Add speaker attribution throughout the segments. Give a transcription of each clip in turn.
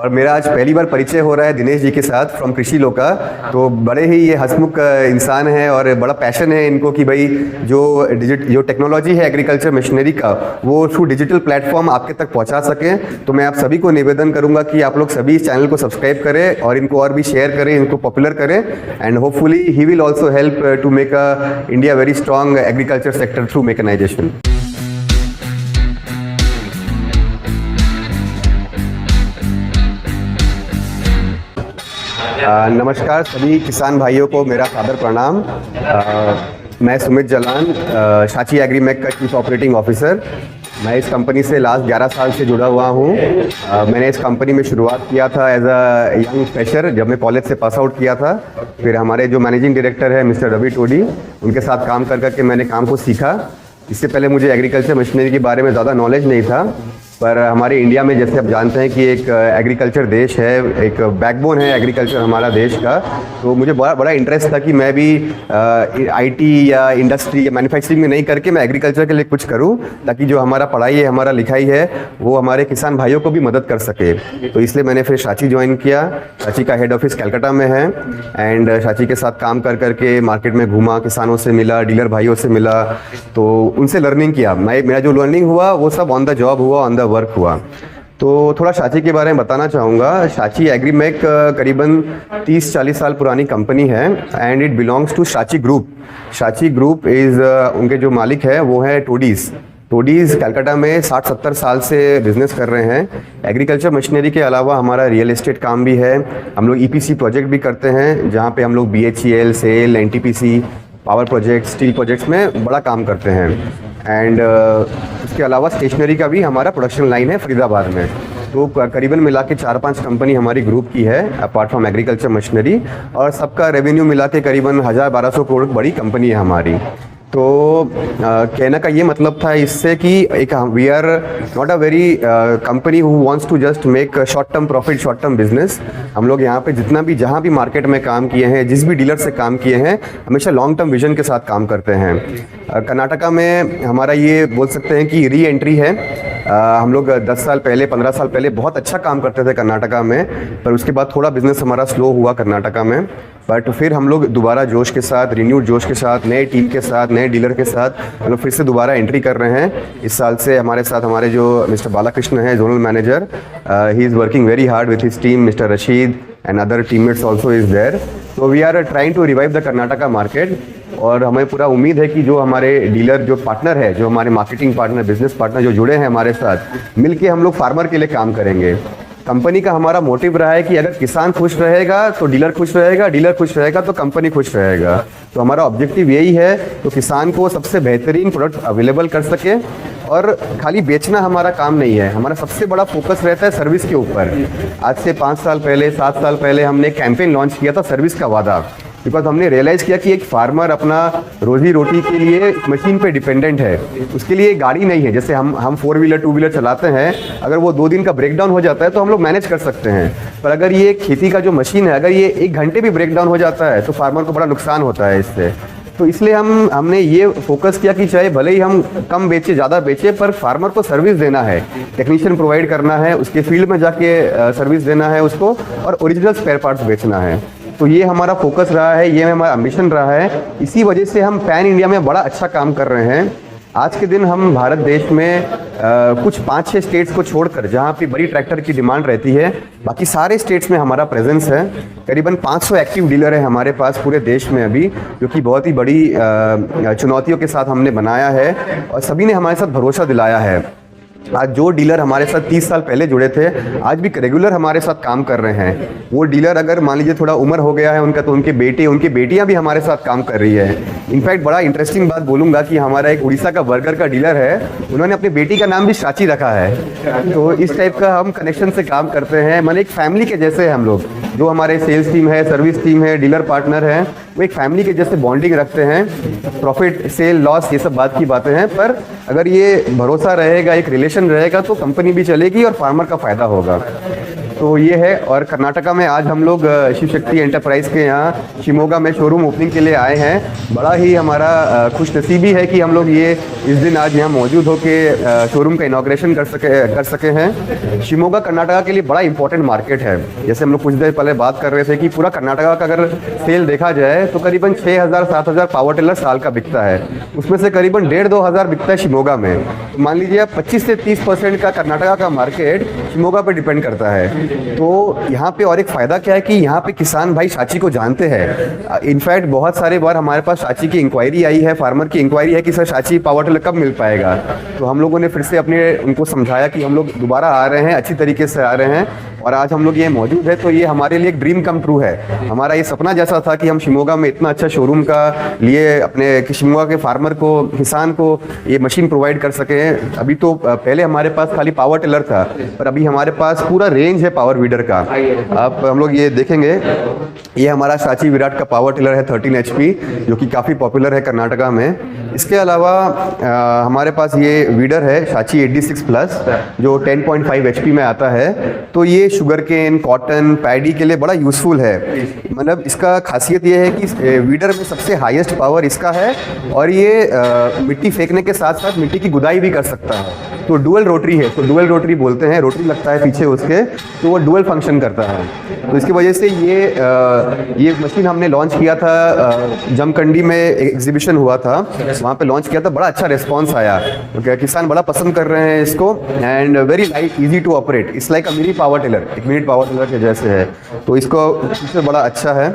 Speaker 1: और मेरा आज पहली बार परिचय हो रहा है दिनेश जी के साथ फ्रॉम कृषि लोका। तो बड़े ही ये हंसमुख इंसान है और बड़ा पैशन है इनको कि भाई जो टेक्नोलॉजी है एग्रीकल्चर मशीनरी का वो थ्रू डिजिटल प्लेटफॉर्म आपके तक पहुंचा सके। तो मैं आप सभी को निवेदन करूंगा कि आप लोग सभी इस चैनल को सब्सक्राइब करें और इनको और भी शेयर करें, इनको पॉपुलर करें and hopefully he will also help to make India very strong agriculture sector through mechanization. नमस्कार सभी किसान भाइयों को मेरा सादर प्रणाम। मैं सुमित जलान, साची एग्रीमेक का चीफ ऑपरेटिंग ऑफिसर। मैं इस कंपनी से लास्ट 11 साल से जुड़ा हुआ हूँ। मैंने इस कंपनी में शुरुआत किया था एज अ यंग फ्रेशर जब मैं कॉलेज से पास आउट किया था। फिर हमारे जो मैनेजिंग डायरेक्टर है मिस्टर रवि टोडी, उनके साथ काम कर करके मैंने काम को सीखा। इससे पहले मुझे एग्रीकल्चर मशीनरी के बारे में ज़्यादा नॉलेज नहीं था, पर हमारे इंडिया में जैसे आप जानते हैं कि एक एग्रीकल्चर देश है, एक बैकबोन है एग्रीकल्चर हमारा देश का। तो मुझे बड़ा इंटरेस्ट था कि मैं भी आईटी या इंडस्ट्री या मैन्युफैक्चरिंग में नहीं करके मैं एग्रीकल्चर के लिए कुछ करूं, ताकि जो हमारा पढ़ाई है, हमारा लिखाई है, वो हमारे किसान भाइयों को भी मदद कर सके। तो इसलिए मैंने फिर साची ज्वाइन किया। साची का हेड ऑफिस कलकत्ता में है एंड साची के साथ काम कर करके मार्केट में घूमा, किसानों से मिला, डीलर भाइयों से मिला, तो उनसे लर्निंग किया। मेरा जो लर्निंग हुआ वो सब ऑन द जॉब हुआ, ऑन द वर्क हुआ। तो थोड़ा साची के बारे में बताना चाहूँगा। साची एग्रीमेक करीबन 30-40 साल पुरानी कंपनी है एंड इट बिलोंग्स टू साची ग्रुप। साची ग्रुप उनके जो मालिक है वो है टोडीज़। कलकत्ता में 60-70 साल से बिजनेस कर रहे हैं। एग्रीकल्चर मशीनरी के अलावा हमारा रियल एस्टेट काम भी है। हम लोग ईपीसी प्रोजेक्ट भी करते हैं, जहाँ पे हम लोग BHEL, SAIL, NTPC, power project, steel projects में बड़ा काम करते हैं। एंड उसके अलावा स्टेशनरी का भी हमारा प्रोडक्शन लाइन है फरीदाबाद में। तो करीबन मिला के 4-5 कंपनी हमारी ग्रुप की है अपार्ट फ्रॉम एग्रीकल्चर मशीनरी, और सबका रेवेन्यू मिला के करीबन 1000-1200 करोड़ बड़ी कंपनी है हमारी। तो कहने का ये मतलब था इससे कि एक we are not a very company who wants to just make short term profit, short term business. हम लोग यहाँ पे जहाँ भी मार्केट में काम किए हैं, जिस भी डीलर से काम किए हैं, हमेशा लॉन्ग टर्म विजन के साथ काम करते हैं। कर्नाटका में हमारा ये बोल सकते हैं कि री एंट्री है। हम लोग 10 साल पहले, 15 साल पहले बहुत अच्छा काम करते थे कर्नाटका में, पर उसके बाद थोड़ा बिजनेस हमारा स्लो हुआ कर्नाटका में। बट फिर हम लोग दोबारा जोश के साथ, रिन्यूड जोश के साथ, नए टीम के साथ, नए डीलर के साथ हम लोग फिर से दोबारा एंट्री कर रहे हैं। इस साल से हमारे साथ हमारे जो मिस्टर बालाकृष्ण है, zonal manager, he is working very hard with his team. Mister Rashid and other teammates also is there. तो we are trying to revive the Karnataka market. और हमें पूरा उम्मीद है कि जो हमारे डीलर, जो पार्टनर है, जो हमारे मार्केटिंग पार्टनर, बिजनेस पार्टनर जो जुड़े हैं हमारे साथ, मिलके हम लोग फार्मर के लिए काम करेंगे। कंपनी का हमारा मोटिव रहा है कि अगर किसान खुश रहेगा तो डीलर खुश रहेगा, डीलर खुश रहेगा तो कंपनी खुश रहेगा। तो हमारा ऑब्जेक्टिव यही है तो किसान को सबसे बेहतरीन प्रोडक्ट अवेलेबल कर सके। और खाली बेचना हमारा काम नहीं है, हमारा सबसे बड़ा फोकस रहता है सर्विस के ऊपर। आज से 5 साल पहले, 7 साल पहले हमने एक कैंपेन लॉन्च किया था सर्विस का वादा, बिकॉज हमने रियलाइज़ किया कि एक फार्मर अपना रोजी रोटी के लिए मशीन पे डिपेंडेंट है। उसके लिए गाड़ी नहीं है। जैसे हम 4 व्हीलर 2 व्हीलर चलाते हैं, अगर वो 2 दिन का ब्रेकडाउन हो जाता है तो हम लोग मैनेज कर सकते हैं, पर अगर ये खेती का जो मशीन है, अगर ये 1 घंटे भी ब्रेकडाउन हो जाता है तो फार्मर को बड़ा नुकसान होता है इससे। तो इसलिए हमने ये फोकस किया कि चाहे भले ही हम कम बेचे, ज़्यादा बेचे, पर फार्मर को सर्विस देना है, टेक्नीशियन प्रोवाइड करना है, उसके फील्ड में जाके सर्विस देना है उसको, और ओरिजिनल स्पेयर पार्ट्स बेचना है। तो ये हमारा फोकस रहा है, ये हमारा एम्बिशन रहा है। इसी वजह से हम पैन इंडिया में बड़ा अच्छा काम कर रहे हैं। आज के दिन हम भारत देश में कुछ 5-6 स्टेट्स को छोड़कर, जहाँ पे बड़ी ट्रैक्टर की डिमांड रहती है, बाकी सारे स्टेट्स में हमारा प्रेजेंस है। करीबन 500 एक्टिव डीलर है हमारे पास पूरे देश में अभी, जो कि बहुत ही बड़ी चुनौतियों के साथ हमने बनाया है और सभी ने हमारे साथ भरोसा दिलाया है। आज जो डीलर हमारे साथ 30 साल पहले जुड़े थे, आज भी रेगुलर हमारे साथ काम कर रहे हैं। वो डीलर अगर मान लीजिए थोड़ा उम्र हो गया है उनका, तो उनके बेटे, उनकी बेटियां भी हमारे साथ काम कर रही है। इनफैक्ट बड़ा इंटरेस्टिंग बात बोलूँगा कि हमारा एक उड़ीसा का बर्गर का डीलर है, उन्होंने अपनी बेटी का नाम भी साची रखा है। तो इस टाइप का हम कनेक्शन से काम करते हैं, माने एक फैमिली के जैसे हम लोग। जो हमारे सेल्स टीम है, सर्विस टीम है, डीलर पार्टनर हैं, वो एक फैमिली के जैसे बॉन्डिंग रखते हैं। प्रॉफिट, सेल, लॉस, ये सब बात की बातें हैं, पर अगर ये भरोसा रहेगा, एक रिलेशन रहेगा, तो कंपनी भी चलेगी और फार्मर का फ़ायदा होगा। तो ये है। और कर्नाटका में आज हम लोग शिव शक्ति एंटरप्राइज के यहाँ शिमोगा में शोरूम ओपनिंग के लिए आए हैं। बड़ा ही हमारा खुशनसीबी है कि हम लोग ये इस दिन आज यहाँ मौजूद होकर शोरूम का इनॉग्रेशन कर सके हैं। शिमोगा कर्नाटका के लिए बड़ा इंपॉर्टेंट मार्केट है। जैसे हम लोग कुछ देर पहले बात कर रहे थे कि पूरा कर्नाटका का अगर सेल देखा जाए तो करीबन 6,000-7,000 पावर टिलर साल का बिकता है, उसमें से करीबन 1,500-2 हज़ार बिकता है शिमोगा में। मान लीजिए आप 25 से 30% का कर्नाटका का मार्केट शिमोगा पे डिपेंड करता है। तो यहाँ पे और एक फ़ायदा क्या है कि यहाँ पे किसान भाई साची को जानते हैं। इनफैक्ट बहुत सारे बार हमारे पास साची की इंक्वायरी आई है, फार्मर की इंक्वायरी है कि सर साची पावर टिलर कब मिल पाएगा। तो हम लोगों ने फिर से उनको समझाया कि हम लोग दोबारा आ रहे हैं, अच्छी तरीके से आ रहे हैं और आज हम लोग ये मौजूद है। तो ये हमारे लिए एक ड्रीम कम ट्रू है। हमारा ये सपना जैसा था कि हम शिमोगा में इतना अच्छा शोरूम का लिए अपने शिमोगा के फार्मर को, किसान को ये मशीन प्रोवाइड कर सकें। अभी तो पहले हमारे पास खाली पावर टिलर था, पर अभी हमारे पास पूरा रेंज है पावर वीडर का। आप हम लोग ये देखेंगे, ये हमारा साची विराट का पावर टिलर है 13 HP, जो कि काफ़ी पॉपुलर है कर्नाटका में। इसके अलावा हमारे पास ये वीडर है साची 86 प्लस, जो 10.5 HP में आता है। तो ये शुगर केन, कॉटन, पैडी के लिए बड़ा यूज़फुल है। मतलब इसका खासियत ये है कि वीडर में सबसे हाईएस्ट पावर इसका है और ये मिट्टी फेंकने के साथ साथ मिट्टी की गुदाई भी कर सकता है। तो डुअल रोटरी है, तो डुअल रोटरी बोलते हैं, रोटरी लगता है पीछे उसके, तो वो डुअल फंक्शन करता है। तो इसकी वजह से ये मशीन हमने लॉन्च किया था, जमखंडी में एग्जीबिशन हुआ था, वहाँ पे लॉन्च किया था। बड़ा अच्छा रिस्पांस आया, तो किसान बड़ा पसंद कर रहे हैं इसको। And very light, easy to operate, it's like a mini power tiller, एक मिनी पावर टिलर के जैसे है। तो इसको इससे बड़ा अच्छा है।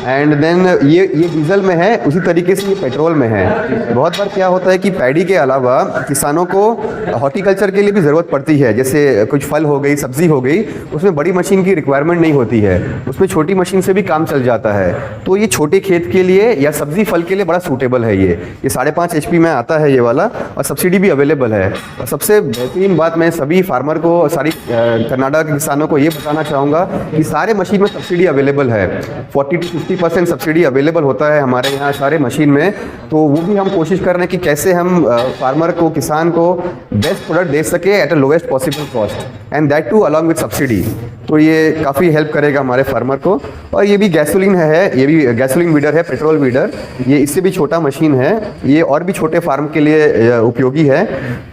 Speaker 1: एंड देन ये डीजल में है, उसी तरीके से ये पेट्रोल में है। बहुत बार क्या होता है कि पैडी के अलावा किसानों को हॉर्टिकल्चर के लिए भी ज़रूरत पड़ती है। जैसे कुछ फल हो गई, सब्जी हो गई, उसमें बड़ी मशीन की रिक्वायरमेंट नहीं होती है, उसमें छोटी मशीन से भी काम चल जाता है। तो ये छोटे खेत के लिए या सब्जी फल के लिए बड़ा सूटेबल है। ये 5.5 HP में आता है ये वाला, और सब्सिडी भी अवेलेबल है। और सबसे बेहतरीन बात मैं सभी फार्मर को, सारी कर्नाटका के किसानों को ये बताना चाहूँगा कि सारे मशीन में सब्सिडी अवेलेबल है। 40 से 50% सब्सिडी अवेलेबल होता है हमारे यहाँ सारे मशीन में। तो वो भी हम कोशिश कर रहे हैं कि कैसे हम फार्मर को, किसान को बेस्ट प्रोडक्ट दे सके at a lowest possible cost, and that too along with subsidy. तो ये काफ़ी हेल्प करेगा हमारे फार्मर को। और ये भी गैसोलीन है, ये भी गैसोलीन वीडर है, पेट्रोल वीडर। ये इससे भी छोटा मशीन है, ये और भी छोटे फार्म के लिए उपयोगी है।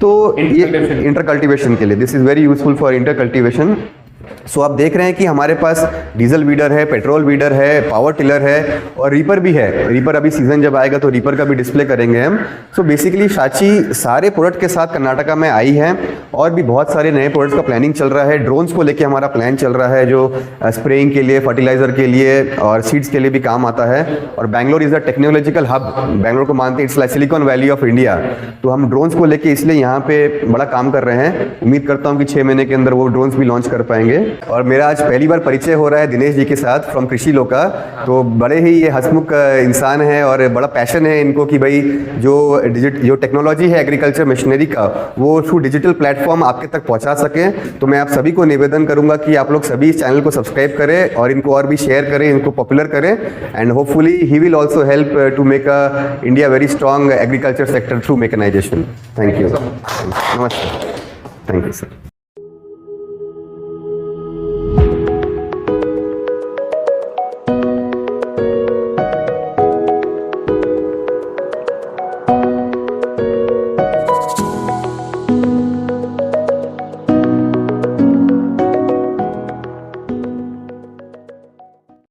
Speaker 1: तो ये इंटर कल्टिवेशन के लिए, this is very useful for inter cultivation. So आप देख रहे हैं कि हमारे पास डीजल वीडर है, पेट्रोल वीडर है, पावर टिलर है और रीपर भी है। रीपर अभी सीजन जब आएगा तो रीपर का भी डिस्प्ले करेंगे हम। सो बेसिकली साची सारे प्रोडक्ट के साथ कर्नाटका में आई है और भी बहुत सारे नए प्रोडक्ट्स का प्लानिंग चल रहा है। ड्रोन्स को लेके हमारा प्लान चल रहा है, जो स्प्रेइंग के लिए, फर्टिलाइजर के लिए और सीड्स के लिए भी काम आता है। और Bangalore is a technological hub, Bangalore को मानते हैं it's like silicon valley of India. तो हम ड्रोन्स को लेके इसलिए यहाँ पे बड़ा काम कर रहे हैं। उम्मीद करता हूँ कि 6 महीने के अंदर वो ड्रोन्स भी लॉन्च कर पाएंगे। और मेरा आज पहली बार परिचय हो रहा है दिनेश जी के साथ फ्रॉम कृषि लोका। तो बड़े ही ये हंसमुख इंसान है और बड़ा पैशन है इनको कि भाई जो टेक्नोलॉजी है एग्रीकल्चर मशीनरी का, वो थ्रू डिजिटल प्लेटफॉर्म आपके तक पहुंचा सकें। तो मैं आप सभी को निवेदन करूंगा कि आप लोग सभी इस चैनल को सब्सक्राइब करें और इनको और भी शेयर करें, इनको पॉपुलर करें। And hopefully he will also help to make a India very strong agriculture sector through mechanization. Thank you. नमस्ते। Thank you sir.